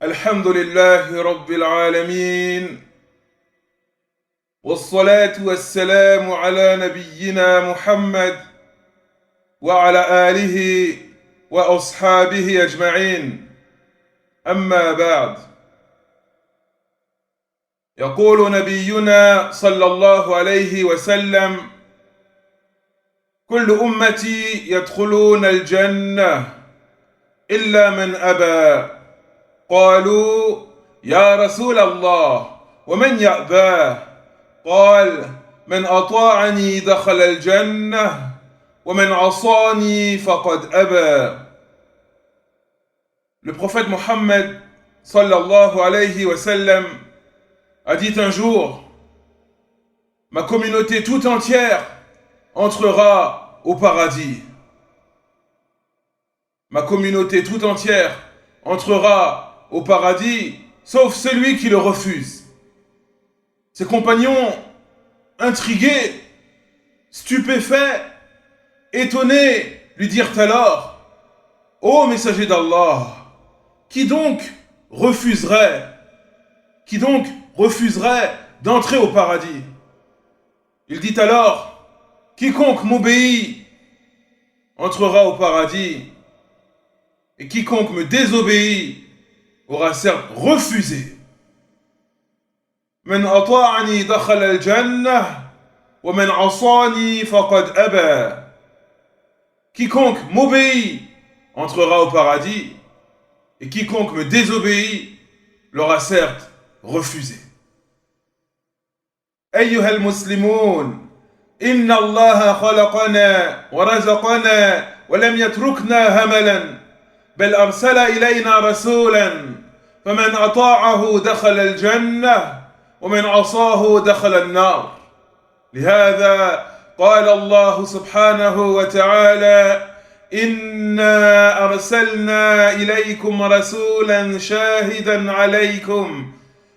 الحمد لله رب العالمين والصلاة والسلام على نبينا محمد وعلى آله وأصحابه أجمعين أما بعد يقول نبينا صلى الله عليه وسلم كل أمتي يدخلون الجنة إلا من أبى قالوا يا رسول الله ومن يأباه قال من أطاعني دخل الجنة ومن عصاني فقد أبى. Le prophète Mohammed sallallahu alayhi wa sallam a dit un jour: ma communauté tout entière entrera au paradis. Ma communauté tout entière entrera au paradis, sauf celui qui le refuse. Ses compagnons, intrigués, stupéfaits, étonnés, lui dirent alors: ô messager d'Allah, qui donc refuserait d'entrer au paradis? Il dit alors: quiconque m'obéit entrera au paradis, et quiconque me désobéit aura certes refusé. من أطاعني دخل الجنة ومن عصاني فقد أبى. Quiconque m'obéit entrera au paradis, et quiconque me désobéit l'aura certes refusé. أيها المسلمون إن الله خلقنا ورزقنا ولم يتركنا هملا بل أرسل إلينا رسولا فمن أطاعه دخل الجنة ومن عصاه دخل النار. لهذا قال الله سبحانه وتعالى: إنا أرسلنا إليكم رسولا شاهدا عليكم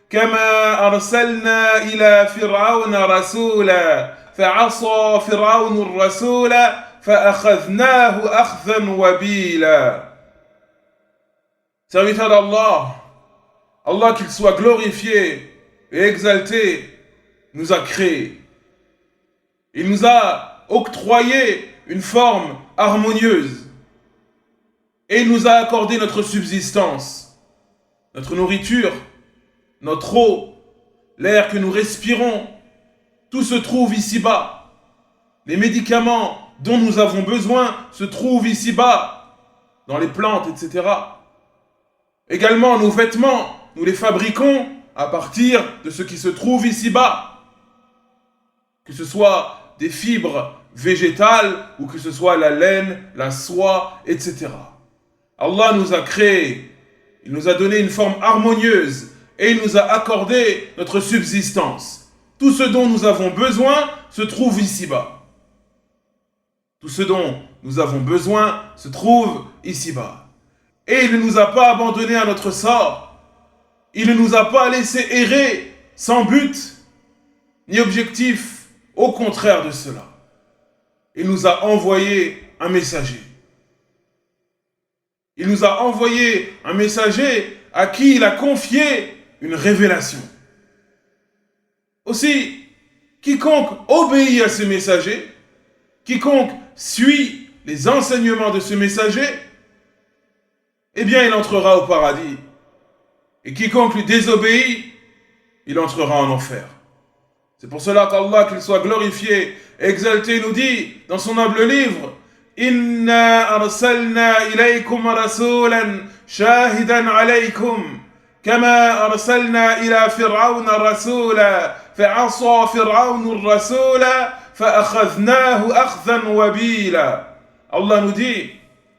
كما أرسلنا إلى فرعون رسولا فعصى فرعون الرسول فأخذناه أخذا وبيلا. Serviteur d'Allah, Allah qu'il soit glorifié et exalté, nous a créés. Il nous a octroyé une forme harmonieuse et il nous a accordé notre subsistance, notre nourriture, notre eau, l'air que nous respirons. Tout se trouve ici-bas. Les médicaments dont nous avons besoin se trouvent ici-bas, dans les plantes, etc. Également, nos vêtements, nous les fabriquons à partir de ce qui se trouve ici-bas. Que ce soit des fibres végétales ou que ce soit la laine, la soie, etc. Allah nous a créés, il nous a donné une forme harmonieuse et il nous a accordé notre subsistance. Tout ce dont nous avons besoin se trouve ici-bas. Tout ce dont nous avons besoin se trouve ici-bas. Et il ne nous a pas abandonnés à notre sort. Il ne nous a pas laissés errer sans but ni objectif. Au contraire de cela, il nous a envoyé un messager. Il nous a envoyé un messager à qui il a confié une révélation. Aussi, quiconque obéit à ce messager, quiconque suit les enseignements de ce messager, eh bien il entrera au paradis. Et quiconque lui désobéit, il entrera en enfer. C'est pour cela qu'Allah, qu'il soit glorifié, exalté, nous dit dans son humble livre: Inna arsalna ilaykum rasulan shahidan alaykum kama arsalna ila fir'auna rasula fa'asa fir'aunu rasula fa'akhadhnahu akhzan wabila. Allah nous dit,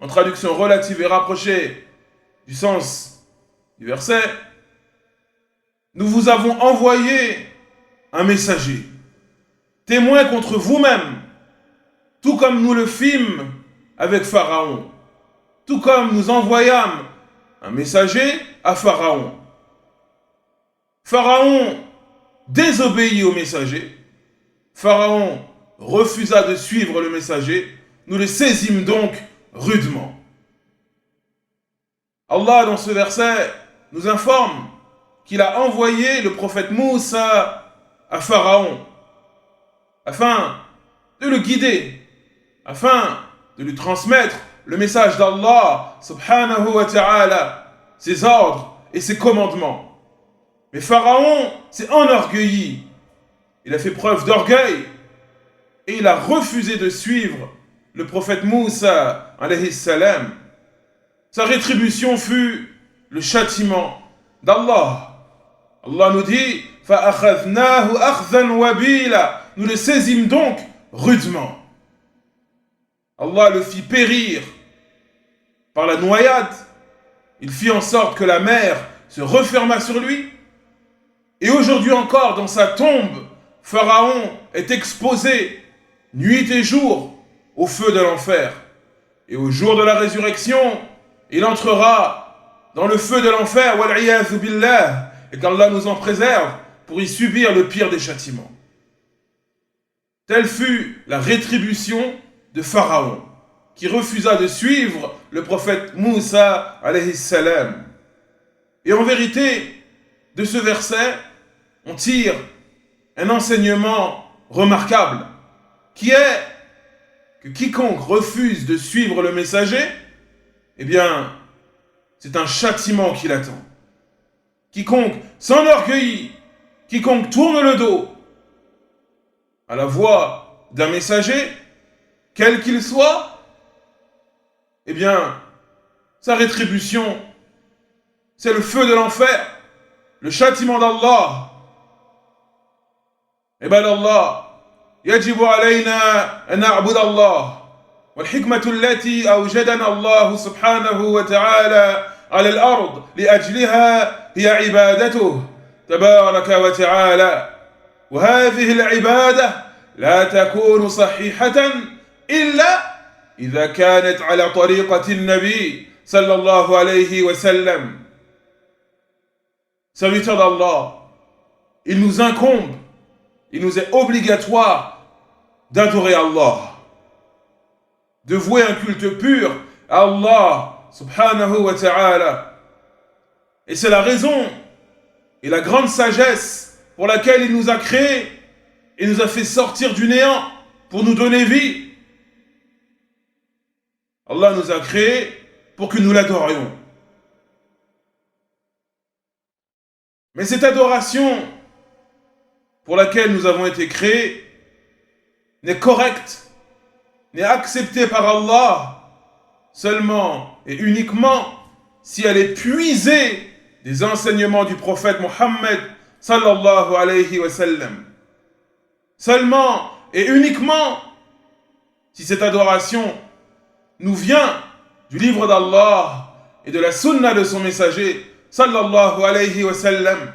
en traduction relative et rapprochée du sens du verset: nous vous avons envoyé un messager, témoin contre vous-même, tout comme nous le fîmes avec Pharaon, tout comme nous envoyâmes un messager à Pharaon. Pharaon désobéit au messager, Pharaon refusa de suivre le messager, nous le saisîmes donc rudement. Allah, dans ce verset, nous informe qu'il a envoyé le prophète Moussa à Pharaon afin de le guider, afin de lui transmettre le message d'Allah subhanahu wa ta'ala, ses ordres et ses commandements. Mais Pharaon s'est enorgueilli, il a fait preuve d'orgueil et il a refusé de suivre le prophète Moussa alayhi salam. Sa rétribution fut le châtiment d'Allah. Allah nous dit فَأَخَذْنَاهُ أَخْذًا وَبِيلًا. Nous le saisîmes donc rudement. Allah le fit périr par la noyade. Il fit en sorte que la mer se referma sur lui. Et aujourd'hui encore, dans sa tombe, Pharaon est exposé nuit et jour au feu de l'enfer. Et au jour de la résurrection, il entrera dans le feu de l'enfer, wal'iyathu billah, et qu'Allah nous en préserve pour y subir le pire des châtiments. Telle fut la rétribution de Pharaon, qui refusa de suivre le prophète Moussa alayhi salam. Et en vérité, de ce verset, on tire un enseignement remarquable, qui est que quiconque refuse de suivre le messager, eh bien, c'est un châtiment qui l'attend. Quiconque s'enorgueillit, quiconque tourne le dos à la voix d'un messager, quel qu'il soit, eh bien, sa rétribution, c'est le feu de l'enfer, le châtiment d'Allah. عباد الله يجب علينا أن نعبد الله والحكمة التي أوجدنا الله سبحانه وتعالى على الأرض لأجلها هي عبادته تبارك وتعالى وهذه العبادة لا تكون صحيحة إلا إذا كانت على طريقة النبي صلى الله عليه وسلم. Serviteurs d'Allah, il nous incombe, il nous est obligatoire d'adorer Allah, de vouer un culte pur à Allah subhanahu wa ta'ala. Et c'est la raison et la grande sagesse pour laquelle il nous a créés et nous a fait sortir du néant pour nous donner vie. Allah nous a créés pour que nous l'adorions. Mais cette adoration pour laquelle nous avons été créés n'est correcte, n'est acceptée par Allah seulement et uniquement si elle est puisée des enseignements du prophète Mohammed sallallahu alayhi wa sallam. Seulement et uniquement si cette adoration nous vient du livre d'Allah et de la sunna de son messager sallallahu alayhi wa sallam.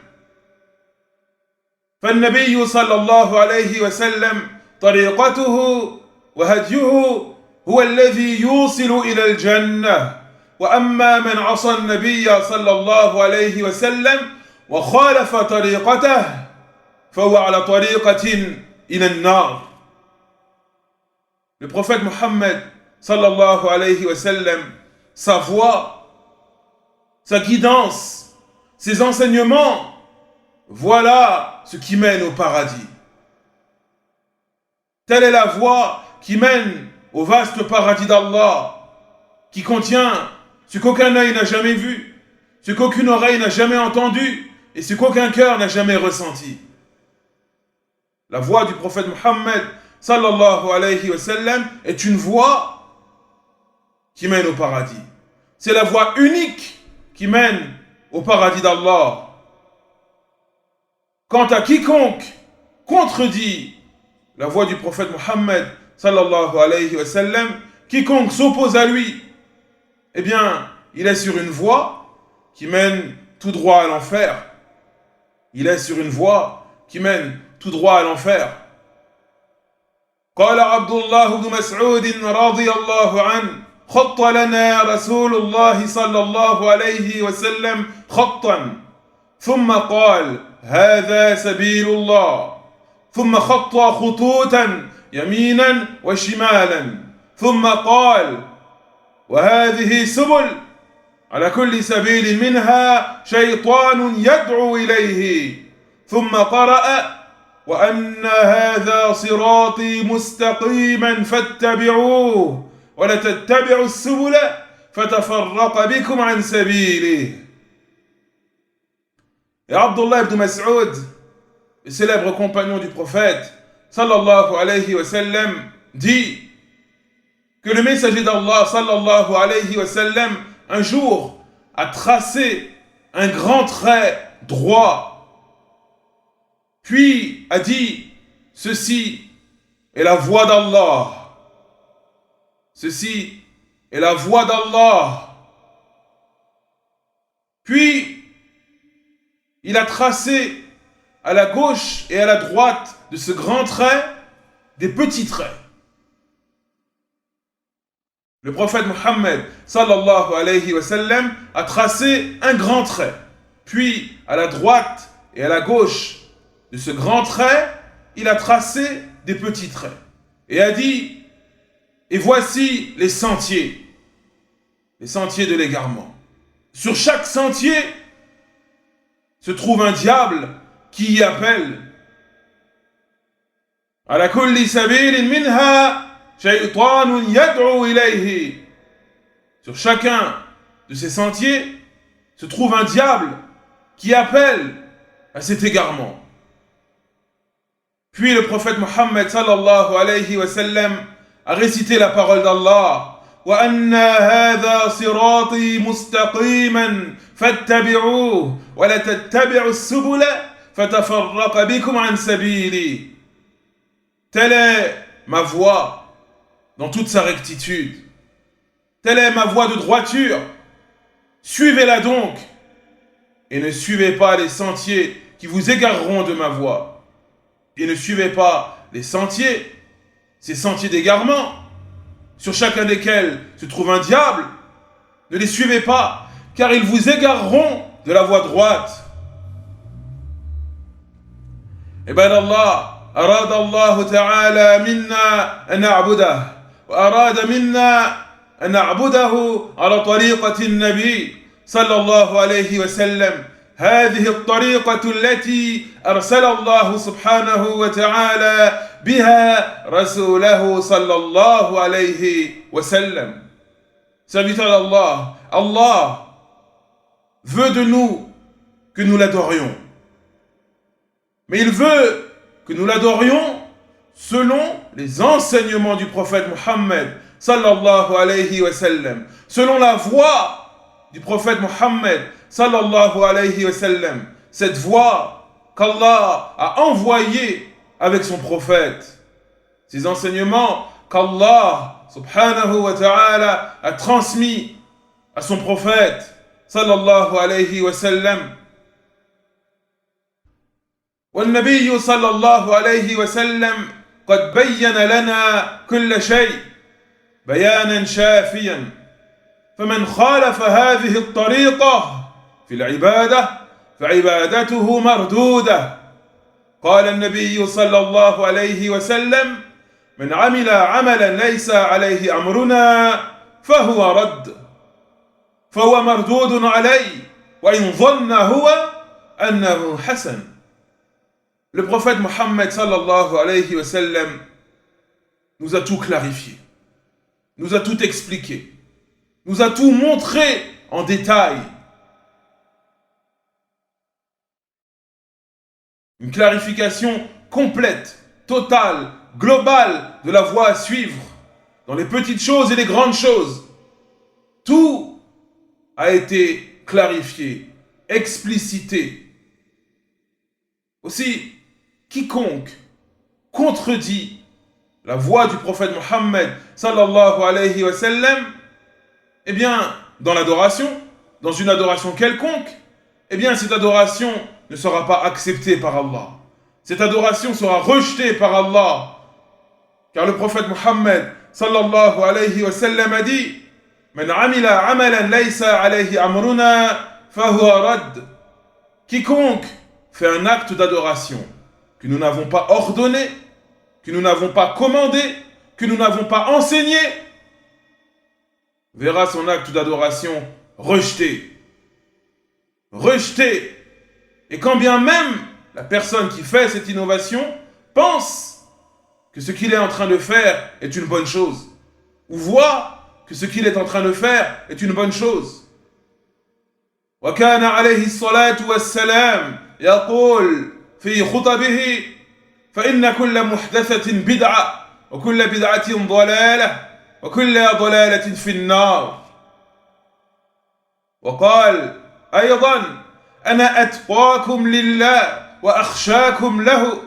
فالنبي صلى الله عليه وسلم طريقته وهديه هو الذي يوصل إلى الجنة وأما من عصى النبي صلى الله عليه وسلم وخالف طريقته فهو على طريقة إلى النار. Le prophète Mohammed sallallahu alayhi wa sallam, sa voix, sa guidance, ses enseignements, voilà ce qui mène au paradis. Telle est la voie qui mène au vaste paradis d'Allah, qui contient ce qu'aucun œil n'a jamais vu, ce qu'aucune oreille n'a jamais entendu et ce qu'aucun cœur n'a jamais ressenti. La voie du prophète Mohammed sallallahu alayhi wa sallam est une voie qui mène au paradis. C'est la voie unique qui mène au paradis d'Allah. Quant à quiconque contredit la voix du prophète Mohammed sallallahu alayhi wa sallam, quiconque s'oppose à lui, eh bien, il est sur une voie qui mène tout droit à l'enfer. Il est sur une voie qui mène tout droit à l'enfer. قال عبد الله بن مسعود رضي الله عنه خط لنا رسول الله صلى الله عليه وسلم خطا ثم قال هذا سبيل الله ثم خط خطوطا يمينا وشمالا ثم قال وهذه سبل على كل سبيل منها شيطان يدعو إليه ثم قرأ وأن هذا صراطي مستقيما فاتبعوه ولا تتبعوا السبل فتفرق بكم عن سبيله. Et Abdullah ibn Mas'ud, le célèbre compagnon du prophète, sallallahu alayhi wa sallam, dit que le messager d'Allah, sallallahu alayhi wa sallam, un jour a tracé un grand trait droit, puis a dit, ceci est la voie d'Allah. Ceci est la voie d'Allah. Puis, il a tracé à la gauche et à la droite de ce grand trait des petits traits. Le prophète Mohammed sallallahu alayhi wa sallam a tracé un grand trait. Puis, à la droite et à la gauche de ce grand trait, il a tracé des petits traits. Et a dit, et voici les sentiers de l'égarement. Sur chaque sentier se trouve un diable qui y appelle. Ala kulli sabilin minha shaytanun yad'u ilayhi. Sur chacun de ces sentiers se trouve un diable qui appelle à cet égarement. Puis le prophète Mohammed sallallahu alayhi wa sallam a récité la parole d'Allah. وأن هذا صراطي مستقيما فاتبعوه ولا تتبعوا السبل فتفرق بكم عن سبيلي. Telle est ma voie dans toute sa rectitude. Telle est ma voie de droiture. Suivez-la donc et ne suivez pas les sentiers qui vous égareront de ma voie. Et ne suivez pas les sentiers, ces sentiers d'égarement, sur chacun desquels se trouve un diable. Ne les suivez pas, car ils vous égareront de la voie droite. عباد الله أراد الله تعالى منا أن نعبده وأراد منا أن نعبده على طريقة النبي صلى الله عليه وسلم. هذه الطريقة التي أرسل الله سبحانه وتعالى بها رسوله صلى الله عليه وسلم. Serviteur d'Allah, Allah veut de nous que nous l'adorions. Mais il veut que nous l'adorions selon les enseignements du prophète Mohammed sallallahu alayhi wa sallam, selon la voie du prophète Mohammed sallallahu alayhi wa sallam, cette voie qu'Allah a envoyée avec son prophète, ces enseignements qu'Allah subhanahu wa ta'ala a transmis à son prophète sallallahu alayhi wa sallam. والنبي صلى الله عليه وسلم قد بين لنا كل شيء بيانا شافيا فمن خالف هذه الطريقة في العبادة فعبادته مردودة. قال النبي صلى الله عليه وسلم من عمل عملا ليس عليه أمرنا فهو رد فهو مردود عليه وإن ظن هو أنه حسن. Le prophète Mohammed sallallahu alayhi wa sallam nous a tout clarifié, nous a tout expliqué, nous a tout montré en détail. Une clarification complète, totale, globale de la voie à suivre, dans les petites choses et les grandes choses. Tout a été clarifié, explicité. Aussi, quiconque contredit la voie du prophète Mohammed sallallahu alayhi wa sallam, eh bien, dans l'adoration, dans une adoration quelconque, eh bien, cette adoration ne sera pas acceptée par Allah. Cette adoration sera rejetée par Allah. Car le prophète Mohammed sallallahu alayhi wa sallam a dit Man amila amalan laysa alayhi amruna fahuwa rad. Quiconque fait un acte d'adoration que nous n'avons pas ordonné, que nous n'avons pas commandé, que nous n'avons pas enseigné, verra son acte d'adoration rejeté. Rejeté. Et quand bien même la personne qui fait cette innovation pense que ce qu'il est en train de faire est une bonne chose, ou voit que ce qu'il est en train de faire est une bonne chose. وكان عليه الصلاة والسلام يقول في خطبه فإن كل محدثة بدعة وكل بدعة ضلالة وكل ضلالة في النار. وقال أيضا أنا أتقاكم لله وأخشاكم له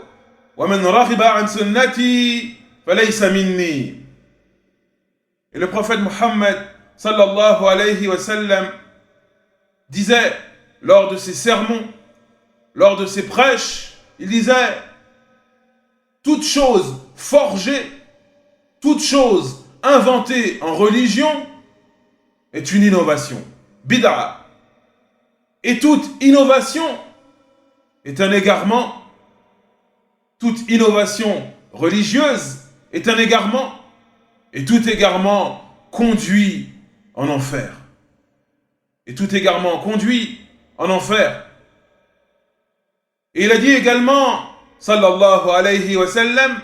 ومن رغب عن سنتي فليس مني. Et le prophète Mohammed sallallahu alayhi wa sallam disait lors de ses sermons, lors de ses prêches, il disait: toute chose forgée, toute chose inventée en religion est une innovation, bid'a. Et toute innovation est un égarement. Toute innovation religieuse est un égarement. Et tout égarement conduit en enfer. Et tout égarement conduit en enfer. Et il a dit également, sallallahu alayhi wa sallam,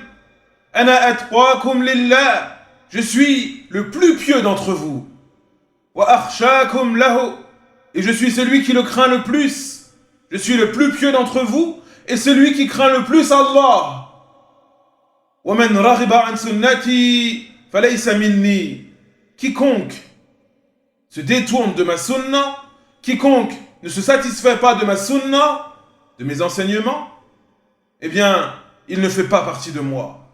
Ana atqakum lillah, je suis le plus pieux d'entre vous. Wa akhshakum lahu, et je suis celui qui le craint le plus. Je suis le plus pieux d'entre vous et celui qui craint le plus Allah. Wa man raghiba an sunnati falaysa minni. Quiconque se détourne de ma sunna, quiconque ne se satisfait pas de ma sunna, de mes enseignements, eh bien, il ne fait pas partie de moi.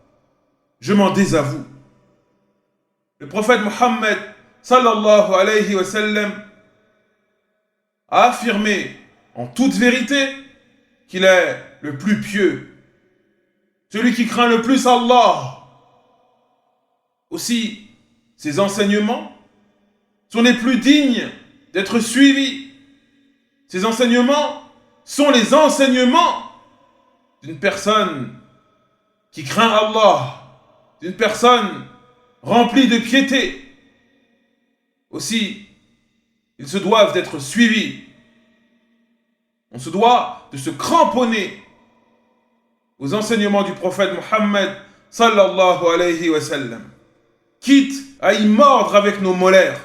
Je m'en désavoue. Le prophète Mohammed sallallahu alayhi wa sallam a affirmé en toute vérité qu'il est le plus pieux, celui qui craint le plus Allah. Aussi, ses enseignements sont les plus dignes d'être suivis. Ces enseignements sont les enseignements d'une personne qui craint Allah, d'une personne remplie de piété. Aussi, ils se doivent d'être suivis. On se doit de se cramponner aux enseignements du prophète Mohammed sallallahu alayhi wa sallam, quitte à y mordre avec nos molaires.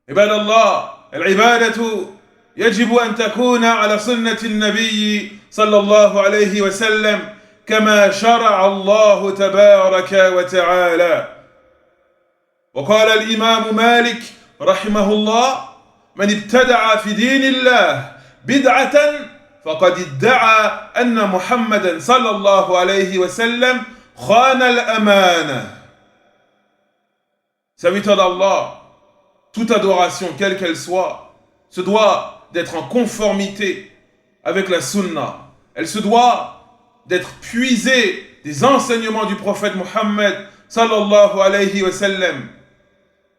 عباد الله العبادة يجب أن تكون على سنة النبي صلى الله عليه وسلم كما شرع الله تبارك وتعالى. وقال الإمام مالك رحمه الله: من ابتدع في دين الله بدعة فقد ادعى أن محمدا صلى الله عليه وسلم خان الأمانة. Serviteur d'Allah, toute adoration, quelle qu'elle soit, se doit d'être en conformité avec la sunna. Elle se doit d'être puisée des enseignements du prophète Mohammed sallallahu alayhi wa sallam,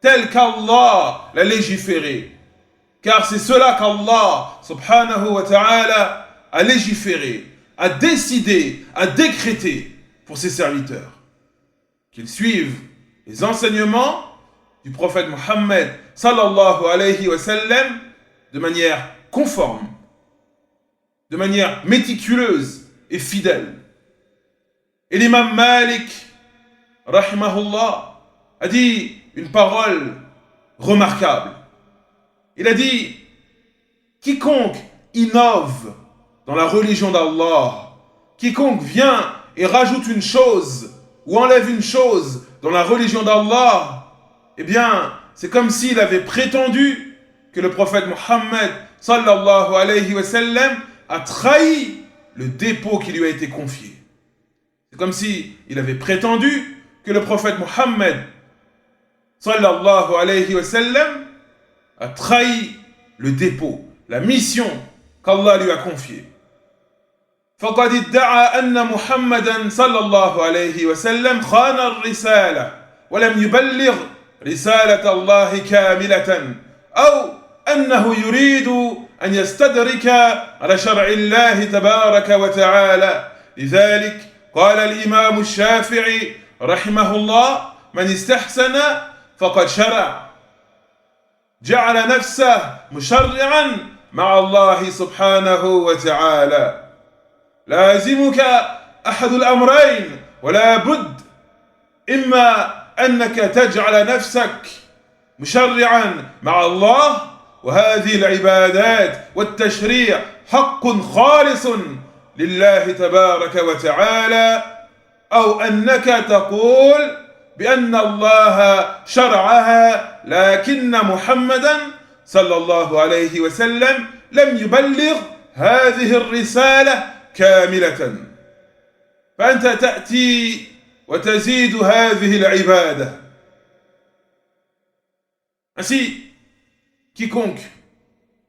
tel qu'Allah l'a légiféré. Car c'est cela qu'Allah subhanahu wa ta'ala a légiféré, a décidé, a décrété pour ses serviteurs. Qu'ils suivent les enseignements du prophète Mohammed sallallahu alayhi wa sallam de manière conforme, de manière méticuleuse et fidèle. Et l'imam Malik, rahimahullah, a dit une parole remarquable. Il a dit: quiconque innove dans la religion d'Allah, quiconque vient et rajoute une chose ou enlève une chose dans la religion d'Allah, eh bien, c'est comme s'il avait prétendu que le prophète Mohammed sallallahu alayhi wa sallam a trahi le dépôt qui lui a été confié. C'est comme s'il avait prétendu que le prophète Mohammed sallallahu alayhi wa sallam a trahi le dépôt, la mission qu'Allah lui a confiée. فقد ادعى أن محمدا صلى الله عليه وسلم خان الرسالة ولم يبلغ رسالة الله كاملة أو أنه يريد أن يستدرك على شرع الله تبارك وتعالى. لذلك قال الإمام الشافعي رحمه الله: من استحسن فقد شرع جعل نفسه مشرعا مع الله سبحانه وتعالى. لازمك أحد الأمرين ولا بد، إما أنك تجعل نفسك مشرعا مع الله، وهذه العبادات والتشريع حق خالص لله تبارك وتعالى، أو أنك تقول بأن الله شرعها لكن محمدا صلى الله عليه وسلم لم يبلغ هذه الرسالة كاملة، فأنت تأتي وتزيد هذه العبادة. Ainsi, quiconque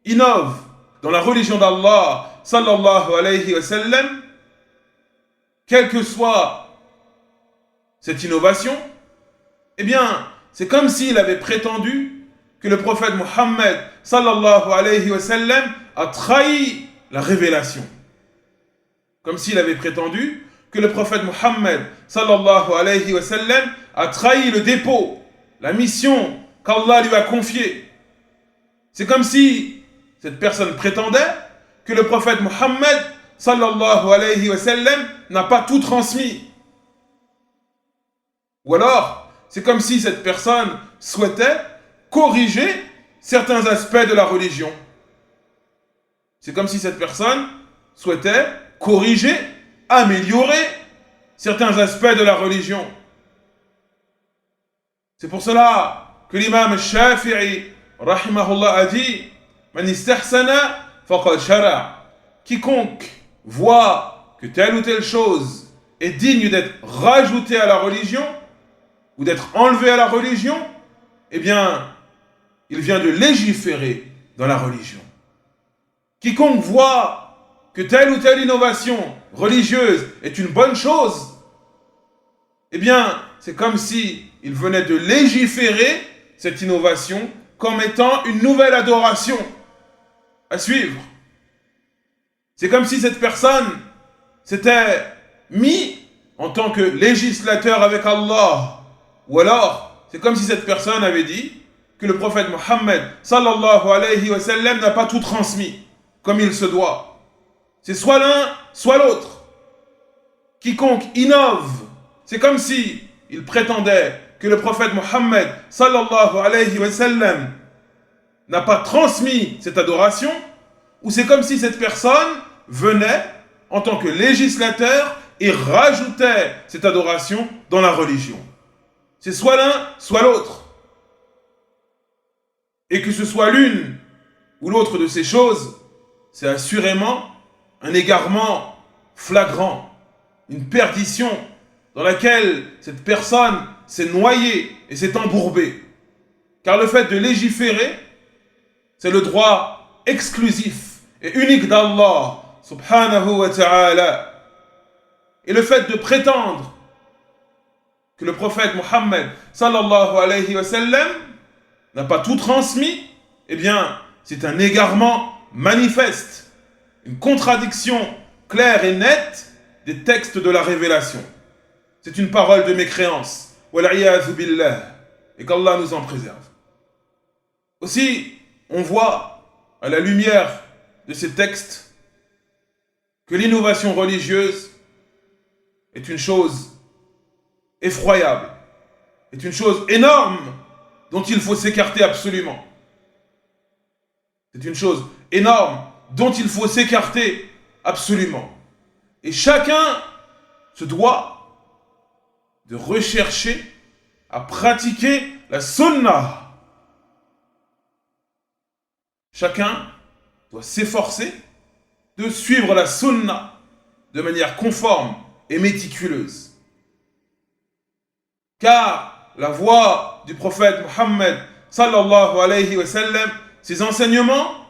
innove dans la religion d'Allah sallallahu alayhi wa sallam, quelle que soit cette innovation, eh bien, c'est comme s'il avait prétendu que le prophète Mohammed sallallahu alayhi wa sallam a trahi la révélation. Comme s'il avait prétendu que le prophète Mohammed sallallahu alayhi wa sallam a trahi le dépôt, la mission qu'Allah lui a confiée. C'est comme si cette personne prétendait que le prophète Mohammed sallallahu alayhi wa sallam n'a pas tout transmis. Ou alors, c'est comme si cette personne souhaitait corriger certains aspects de la religion. C'est comme si cette personne souhaitait corriger, améliorer certains aspects de la religion. C'est pour cela que l'imam Shafi'i, rahimahullah, a dit « Man istahsana faqad shara » quiconque voit que telle ou telle chose est digne d'être rajoutée à la religion ou d'être enlevée à la religion, eh bien, il vient de légiférer dans la religion. Quiconque voit que telle ou telle innovation religieuse est une bonne chose, eh bien, c'est comme si il venait de légiférer cette innovation comme étant une nouvelle adoration à suivre. C'est comme si cette personne s'était mis en tant que législateur avec Allah. Ou alors, c'est comme si cette personne avait dit que le prophète Mohammed sallallahu alayhi wa sallam n'a pas tout transmis comme il se doit. C'est soit l'un, soit l'autre. Quiconque innove, c'est comme si il prétendait que le prophète Mohammed sallallahu alayhi wa sallam n'a pas transmis cette adoration, ou c'est comme si cette personne venait en tant que législateur et rajoutait cette adoration dans la religion. C'est soit l'un, soit l'autre. Et que ce soit l'une ou l'autre de ces choses, c'est assurément un égarement flagrant, une perdition dans laquelle cette personne s'est noyée et s'est embourbée. Car le fait de légiférer, c'est le droit exclusif et unique d'Allah subhanahu wa ta'ala. Et le fait de prétendre que le prophète Mohammed sallallahu alayhi wa sallam n'a pas tout transmis, eh bien, c'est un égarement manifeste, une contradiction claire et nette des textes de la révélation. C'est une parole de mécréance. Wal'iyadhu billah. Et qu'Allah nous en préserve. Aussi, on voit, à la lumière de ces textes, que l'innovation religieuse est une chose effroyable, est une chose énorme dont il faut s'écarter absolument. C'est une chose énorme dont il faut s'écarter absolument. Et chacun se doit de rechercher à pratiquer la sunnah. Chacun doit s'efforcer de suivre la sunnah de manière conforme et méticuleuse. Car la voie du prophète Mohammed sallallahu alayhi wa sallam, ses enseignements,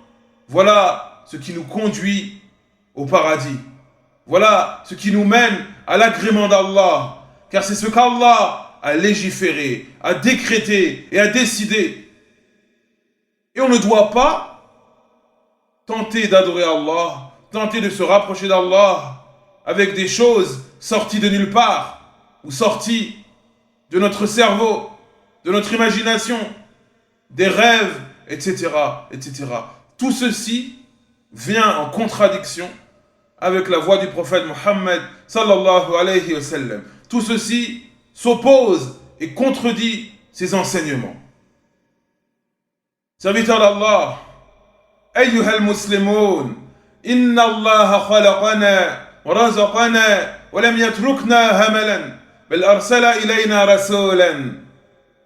voilà ce qui nous conduit au paradis. Voilà ce qui nous mène à l'agrément d'Allah. Car c'est ce qu'Allah a légiféré, a décrété et a décidé. Et on ne doit pas tenter d'adorer Allah, tenter de se rapprocher d'Allah avec des choses sorties de nulle part ou sorties de notre cerveau, de notre imagination, des rêves etc., etc. Tout ceci vient en contradiction avec la voix du prophète Mohammed sallallahu alayhi wa sallam. Tout ceci s'oppose et contredit ses enseignements. Serviteurs d'Allah, أيها المسلمون إن الله خلقنا ورزقنا ولم يتركنا هملا بل أرسل إلينا رسولا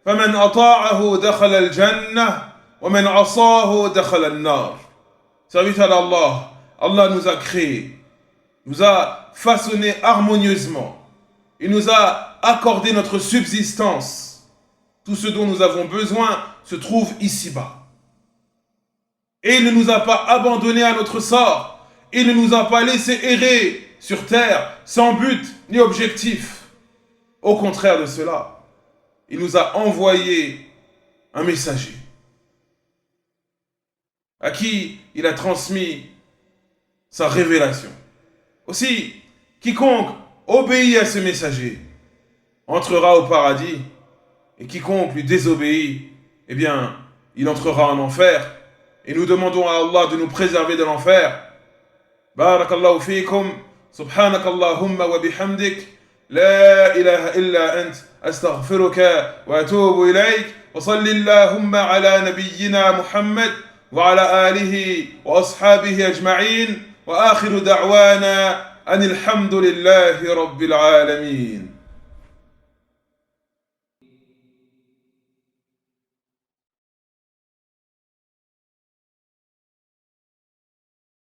فمن أطاعه دخل الجنة ومن عصاه دخل النار. Serviteurs d'Allah, Allah nous a créés, nous a façonnés harmonieusement. Il nous a accordé notre subsistance. Tout ce dont nous avons besoin se trouve ici-bas. Et il ne nous a pas abandonnés à notre sort. Il ne nous a pas laissés errer sur terre sans but ni objectif. Au contraire de cela, il nous a envoyé un messager à qui il a transmis sa révélation. Aussi, quiconque obéit à ce messager entrera au paradis, et quiconque lui désobéit, eh bien, il entrera en enfer. Et nous demandons à Allah de nous préserver de l'enfer. Barakallahu fikum, subhanakallahumma wa bihamdik, la ilaha illa ant, astaghfiruka wa atubu ilayk, wa sallillahumma ala nabiyyina Muhammad, wa ala alihi wa ashabihi ajma'in, wa akhiru da'wana anil hamdulillahi rabbil alamin.